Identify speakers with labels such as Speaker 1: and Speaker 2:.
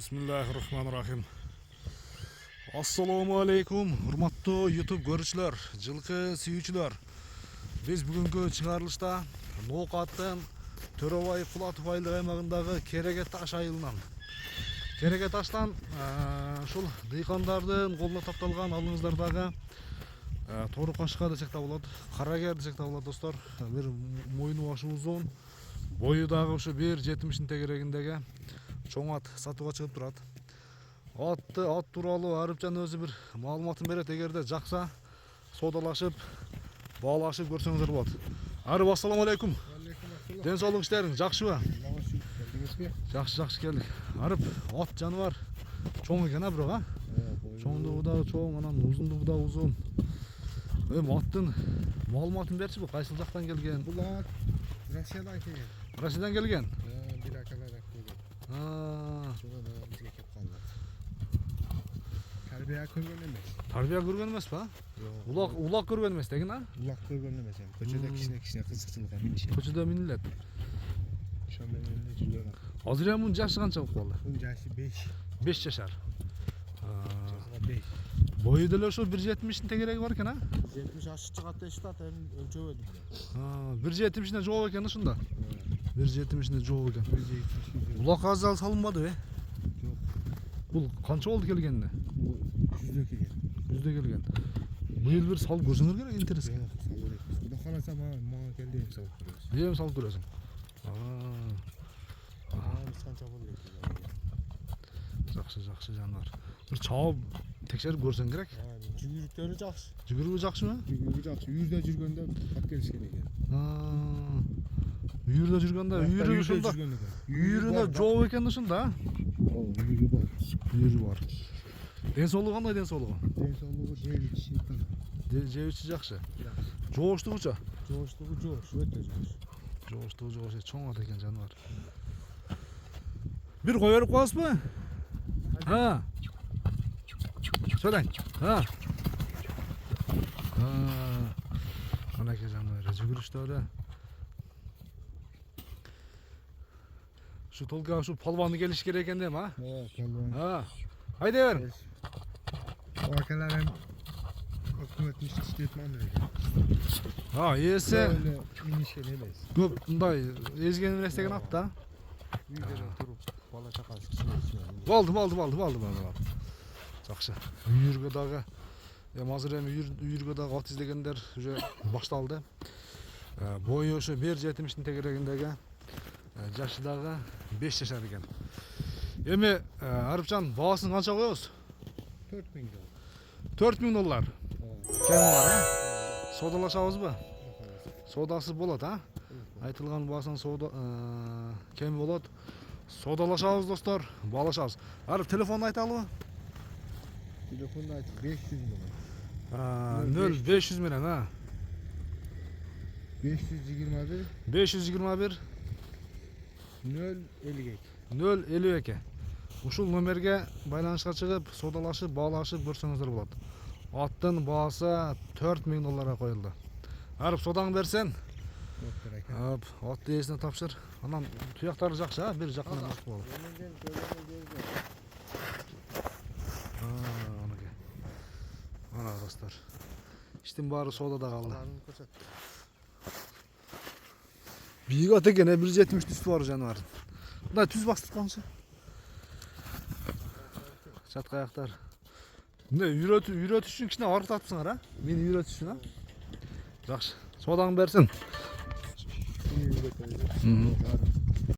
Speaker 1: Bismillahirrahmanirrahim. Assalamu alaikum, hurmatlı YouTube görüşçüler, жылкы сүйүүчүлөр. Biz бүгүнкү чыгарылышта Ноокаттын Төрөбай Кулатов айылдык аймагындагы Кереге таш айылынан. Кереге таштан ушул дыйкандардын колуна тапталган алыңыздардагы тору кашка десек да болот, карагер десек да болот достор. Бир мойну башы узун, бою дагы ушу 1.70 тегерегиндеги чоң ат сатууга чыгып турат. Ат тууралуу Арыпжан өзү бир маалыматын берет, эгерде жакса соодалашып, баалашып көрсөңүздөр болот. Арып, ассаламу алейкум. Ден соолук иштериң жакшыбы? Жакшы келдик. Арып, ат жаныбар чоң экен бирок, а? Чоңдугу да чоң, анан узундугу да узун. Аттын маалыматын берчи, бул кайсыл жактан келген?
Speaker 2: Бул ат Россиядан келген.
Speaker 1: Россиядан келген?
Speaker 2: Бир акалар келген. Шуга да бизге кеп калды. Тарбия көргөн эмес.
Speaker 1: Тарбия көргөн эмес ба? Улак көргөн эмес деген, а?
Speaker 2: Улак көргөн эмес. Көчөдө кичине кызыкчылыкка минишет.
Speaker 1: Көчөдө минилет.
Speaker 2: Ошо менен эле жүргөн.
Speaker 1: Азыр эми мунун жашы канча болуп калды?
Speaker 2: Мунун жашы 5.
Speaker 1: 5 жашар.
Speaker 2: 5.
Speaker 1: Бою деле ошо 1.70 тегереги бар экен, а?
Speaker 2: 70 ашык чыгат дешти, эми өлчөбөдүм.
Speaker 1: 1.70 жооп экен ушунда. 1.70 жооп экен. Улак азал салынбадыбы?
Speaker 2: Жок.
Speaker 1: Бул канча болду келгенине?
Speaker 2: Жүздө келген.
Speaker 1: Жүздө келген. Быйыл бир салып көрсөңөр керек, интерес.
Speaker 2: Салып беребиз. Кудай кааласа мага келди, эми салып көрөбүз.
Speaker 1: Эми салып көрөсүң.
Speaker 2: Биз канча болду экен.
Speaker 1: Жакшы жаныбар. Бир чаап текшерип көрсөң керек.
Speaker 2: Жүгүрүктөрү жакшы.
Speaker 1: Жүгүрүгү жакшыбы?
Speaker 2: Жүгүрүгү жакшы. Үйүрдө жүргөндө ат келишкен экен.
Speaker 1: Үйүрдө жүргөндө, үйүрү ушунда. Үйүрүнө жооп экен ушунда.
Speaker 2: Үйүрү бар.
Speaker 1: Үйүрү бар. Ден соолугу кандай, ден соолугу?
Speaker 2: Ден соолугу
Speaker 1: Жебичи жакшы. Жооштугучу?
Speaker 2: Жооштугу жоош, өтө жоош.
Speaker 1: Жооштугу жоош, чоң ат экен жаныбар. Бир кой берип коесузбу? Söyleng. Anake жаныбар, жүгүрүштөрү. Şu Tolga şu palvanı geliş gereken değil mi ha?
Speaker 2: Palvan.
Speaker 1: Haydi verin.
Speaker 2: O akalar hem hükümet işletmem dedi.
Speaker 1: Iyisi.
Speaker 2: Öyle inişken eleyiz.
Speaker 1: Köp bunday ezgenin restegen at da.
Speaker 2: Үйдөрү туруп бала чакасы кичине.
Speaker 1: Болду. Жакшы. Үйүргө дагы азыр эми үйүргө дагы ат издегендер уже башталды. Бою ошо 1.70 тегерегиндеги, жашы дагы 5 жашар экен. Эми Арыпжан, баасын канча коебуз?
Speaker 2: 4.000 доллар.
Speaker 1: 4.000 доллар. Кем бар, Соодалашабызбы? Соодасы болот, Айтылган баасын соода кем болот. Соодалашабыз достор, баалашабыз. Арып, телефонду айталыбы?
Speaker 2: Телефонду айтып 500 доллар.
Speaker 1: 0500 менен,
Speaker 2: 521
Speaker 1: 521 052. Ушул номерге байланышка чыгып, соодалашып, баалашып көрсөңүздөр болот. Аттын баасы 4.000 долларга коюлду. Арып, соодаң берсен. Ат ээсине тапшыр. Анан туяктары жакшы, бир жакынан башка болот. Ana dostlar. İşte bari soda da kaldı. Büyük at eкен, 1.70 üstü var canavar. Da tüz bastık kanşı. Çatka ayaklar. Ne yürüt üçün kişine arık atsın ha? Beni yürüt üçün ha? Жақсы. Sodaң bersin.